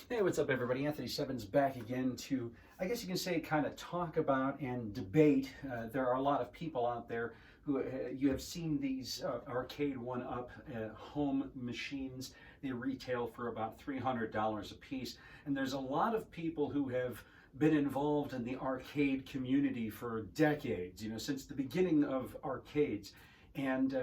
Hey, what's up, everybody? Anthony Seven's back again to, I guess you can say, kind of talk about and debate. There are a lot of people out there who you have seen these ARCADE1UP home machines. They retail for about $300 a piece, and there's a lot of people who have been involved in the arcade community for decades. Since the beginning of arcades, and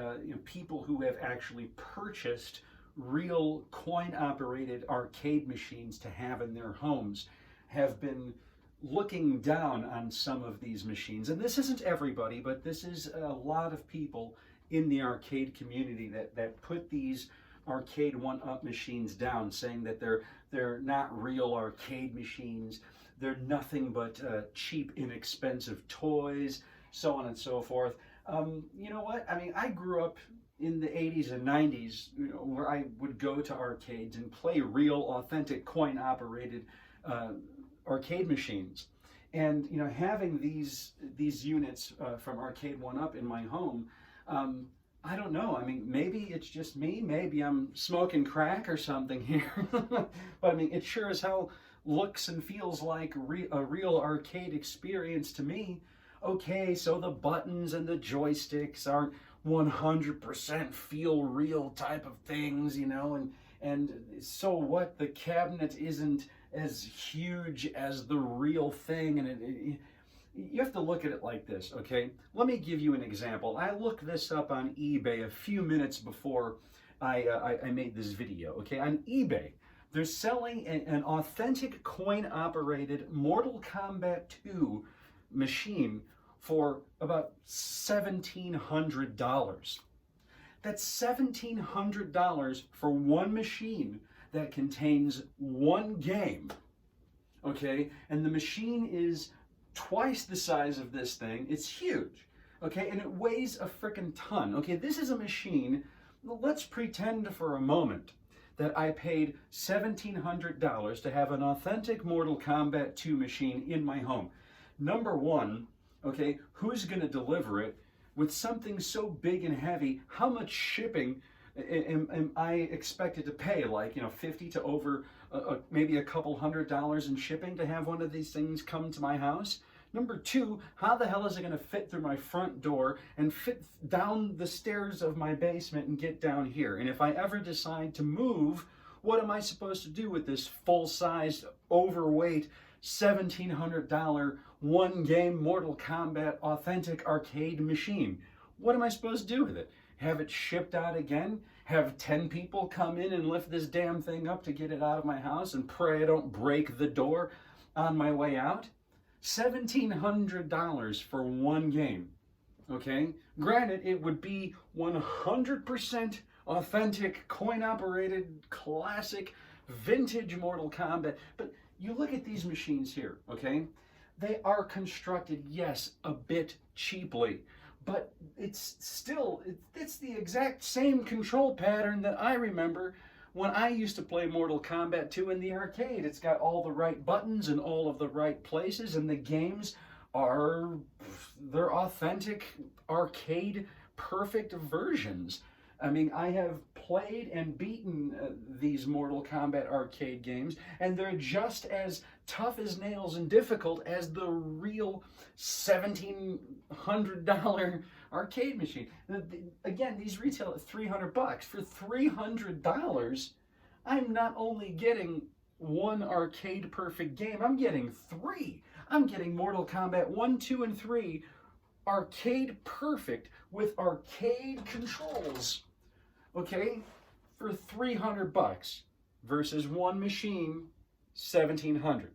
people who have actually purchased real coin-operated arcade machines to have in their homes have been looking down on some of these machines. And this isn't everybody, but this is a lot of people in the arcade community that put these ARCADE1UP machines down, saying that they're not real arcade machines, they're nothing but cheap, inexpensive toys, so on and so forth. You know what? I mean, I grew up in the 80s and 90s, where I would go to arcades and play real, authentic, coin-operated arcade machines. And having these units from ARCADE1UP in my home, I don't know. I mean, maybe it's just me. Maybe I'm smoking crack or something here. But I mean, it sure as hell looks and feels like a real arcade experience to me. Okay, so the buttons and the joysticks aren't 100% feel real type of things, and so what, the cabinet isn't as huge as the real thing, and you have to look at it like this, okay? Let me give you an example. I looked this up on eBay a few minutes before I made this video, okay? On eBay, they're selling an authentic coin-operated Mortal Kombat 2 machine for about $1,700. That's $1,700 for one machine that contains one game, okay? And the machine is twice the size of this thing. It's huge, okay? And it weighs a frickin' ton, okay? This is a machine. Let's pretend for a moment that I paid $1,700 to have an authentic Mortal Kombat 2 machine in my home. Number one, okay, who's going to deliver it with something so big and heavy? How much shipping am I expected to pay? Like, 50 to over maybe a couple $100 in shipping to have one of these things come to my house? Number two, how the hell is it going to fit through my front door and fit down the stairs of my basement and get down here? And if I ever decide to move, what am I supposed to do with this full-sized, overweight, $1,700 one-game Mortal Kombat authentic arcade machine? What am I supposed to do with it? Have it shipped out again? Have 10 people come in and lift this damn thing up to get it out of my house and pray I don't break the door on my way out? $1,700 for one game, okay? Granted, it would be 100% authentic, coin-operated, classic, vintage Mortal Kombat, but you look at these machines here, okay? They are constructed, yes, a bit cheaply, but it's still, it's the exact same control pattern that I remember when I used to play Mortal Kombat 2 in the arcade. It's got all the right buttons in all of the right places, and the games they're authentic, arcade, perfect versions. I mean, I have played and beaten these Mortal Kombat arcade games, and they're just as tough as nails and difficult as the real $1,700 arcade machine. Again, these retail at $300. For $300, I'm not only getting one arcade perfect game, I'm getting three. I'm getting Mortal Kombat 1, 2, and 3 arcade perfect with arcade controls. Okay, for $300 versus one machine, $1,700.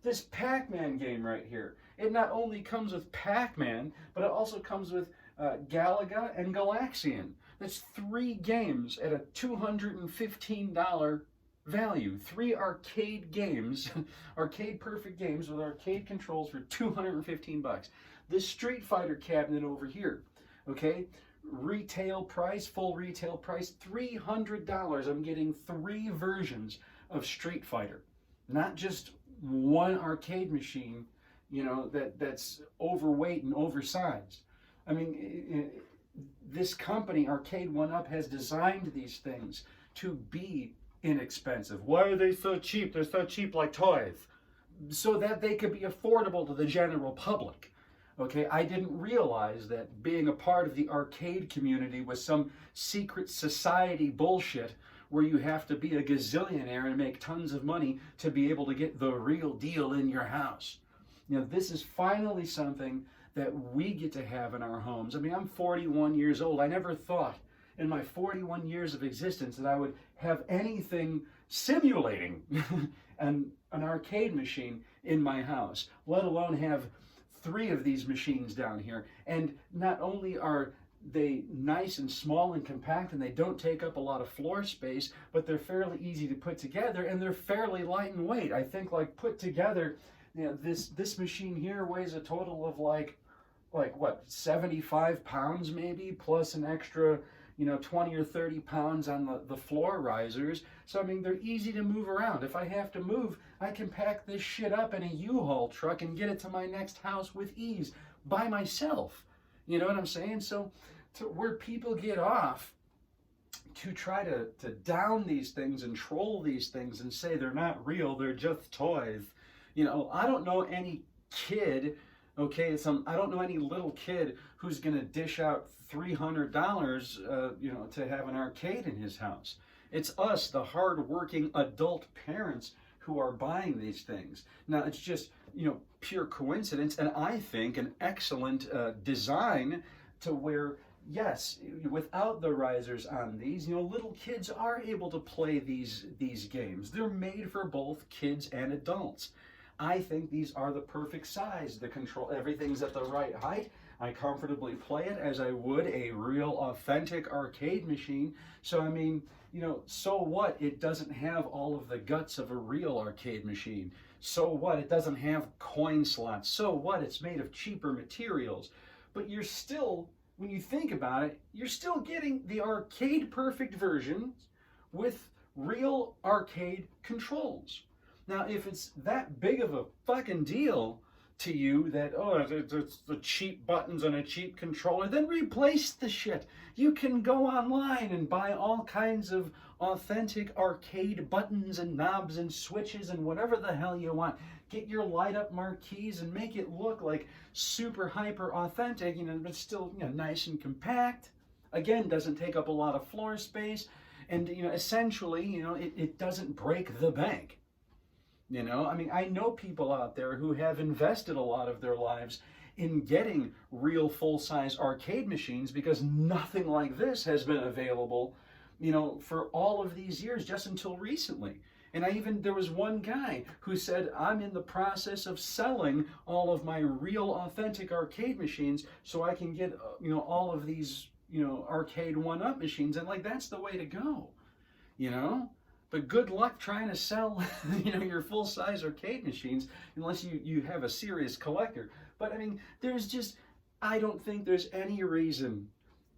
This Pac-Man game right here, it not only comes with Pac-Man, but it also comes with Galaga and Galaxian. That's 3 games at a $215 value. 3 arcade games, arcade perfect games with arcade controls for $215. This Street Fighter cabinet over here, okay? Retail price, full retail price, $300. I'm getting 3 versions of Street Fighter, not just one arcade machine, that's overweight and oversized. I mean, this company, ARCADE1UP, has designed these things to be inexpensive. Why are they so cheap? They're so cheap like toys. So that they could be affordable to the general public. Okay, I didn't realize that being a part of the arcade community was some secret society bullshit where you have to be a gazillionaire and make tons of money to be able to get the real deal in your house. You know, this is finally something that we get to have in our homes. I mean, I'm 41 years old. I never thought in my 41 years of existence that I would have anything simulating an arcade machine in my house, let alone have 3 of these machines down here. And not only are they nice and small and compact and they don't take up a lot of floor space, but they're fairly easy to put together and they're fairly light in weight. I think like put together, you know, this machine here weighs a total of like what, 75 pounds maybe, plus an extra, you know, 20 or 30 pounds on the floor risers. So I mean, they're easy to move around. If I have to move, I can pack this shit up in a U-Haul truck and get it to my next house with ease by myself. You know what I'm saying? So where people get off to try to down these things and troll these things and say they're not real, they're just toys. You know, I don't know any kid, okay, I don't know any little kid who's going to dish out $300, you know, to have an arcade in his house. It's us, the hard-working adult parents, who are buying these things. Now, it's just, you know, pure coincidence, and I think an excellent design to where, yes, without the risers on these, you know, little kids are able to play these games. They're made for both kids and adults. I think these are the perfect size. The control, everything's at the right height. I comfortably play it as I would a real authentic arcade machine. So I mean, you know, so what? It doesn't have all of the guts of a real arcade machine. So what? It doesn't have coin slots. So what? It's made of cheaper materials. But you're still, when you think about it, you're still getting the arcade perfect version with real arcade controls. Now, if it's that big of a fucking deal to you that, oh, it's the cheap buttons and a cheap controller, then replace the shit. You can go online and buy all kinds of authentic arcade buttons and knobs and switches and whatever the hell you want. Get your light up marquees and make it look like super hyper authentic, you know, but still, you know, nice and compact. Again, doesn't take up a lot of floor space. And, you know, essentially, you know, it doesn't break the bank. You know, I mean, I know people out there who have invested a lot of their lives in getting real full-size arcade machines because nothing like this has been available, you know, for all of these years, just until recently. And there was one guy who said, I'm in the process of selling all of my real authentic arcade machines so I can get, you know, all of these, you know, ARCADE1UP machines. And like, that's the way to go, you know? But good luck trying to sell, you know, your full-size arcade machines unless you have a serious collector. But I mean, I don't think there's any reason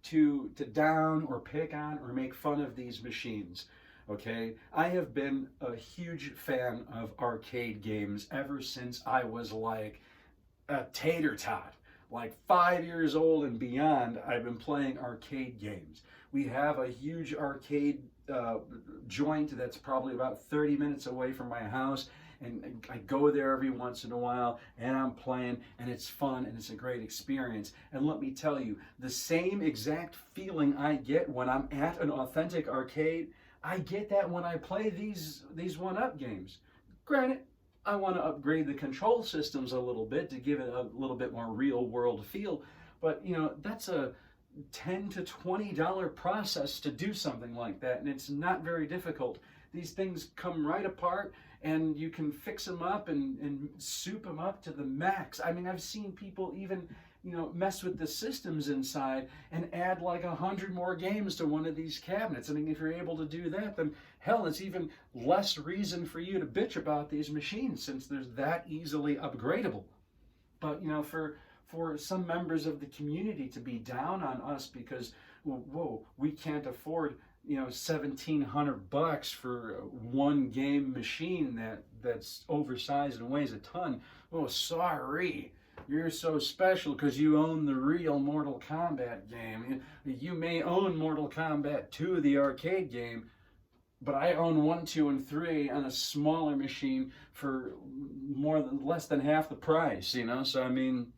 to down or pick on or make fun of these machines. Okay, I have been a huge fan of arcade games ever since I was like a tater tot. Like 5 years old and beyond, I've been playing arcade games. We have a huge arcade joint that's probably about 30 minutes away from my house, and I go there every once in a while and I'm playing, and it's fun and it's a great experience. And let me tell you, the same exact feeling I get when I'm at an authentic arcade, I get that when I play these 1UP games. Granted, I want to upgrade the control systems a little bit to give it a little bit more real world feel, but you know, that's a $10 to $20 process to do something like that, and it's not very difficult. These things come right apart and you can fix them up and soup them up to the max. I mean, I've seen people even, you know, mess with the systems inside and add like 100 more games to one of these cabinets. I mean, if you're able to do that, then hell, it's even less reason for you to bitch about these machines since they're that easily upgradable. But, you know, for some members of the community to be down on us because, whoa, we can't afford, you know, $1,700 for one game machine that's oversized and weighs a ton. Oh, sorry. You're so special because you own the real Mortal Kombat game. You may own Mortal Kombat 2, the arcade game, but I own 1, 2, and 3 on a smaller machine for less than half the price, you know? So, I mean,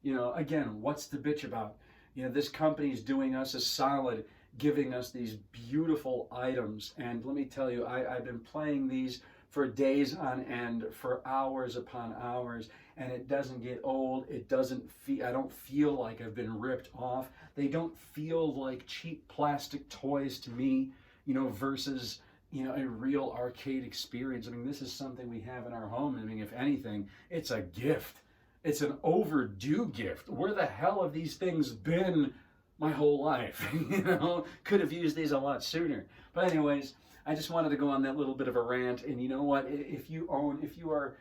you know, again, what's the bitch about? You know, this company is doing us a solid, giving us these beautiful items. And let me tell you, I've been playing these for days on end, for hours upon hours, and it doesn't get old. It doesn't feel, I don't feel like I've been ripped off. They don't feel like cheap plastic toys to me, you know, versus, you know, a real arcade experience. I mean, this is something we have in our home. I mean, if anything, it's a gift. It's an overdue gift. Where the hell have these things been my whole life? You know, could have used these a lot sooner. But anyways, I just wanted to go on that little bit of a rant. And you know what? If you are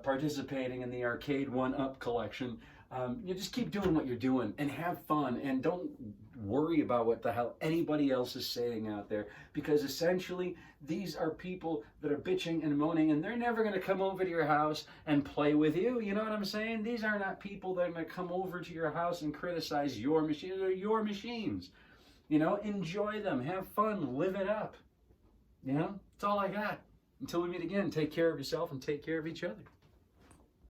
participating in the ARCADE1UP collection, you just keep doing what you're doing and have fun, and don't worry about what the hell anybody else is saying out there, because essentially these are people that are bitching and moaning, and they're never going to come over to your house and play with you. You know what I'm saying? These are not people that are going to come over to your house and criticize your machines. They're your machines. You know, enjoy them, have fun, live it up. You know, that's all I got. Until we meet again, take care of yourself and take care of each other.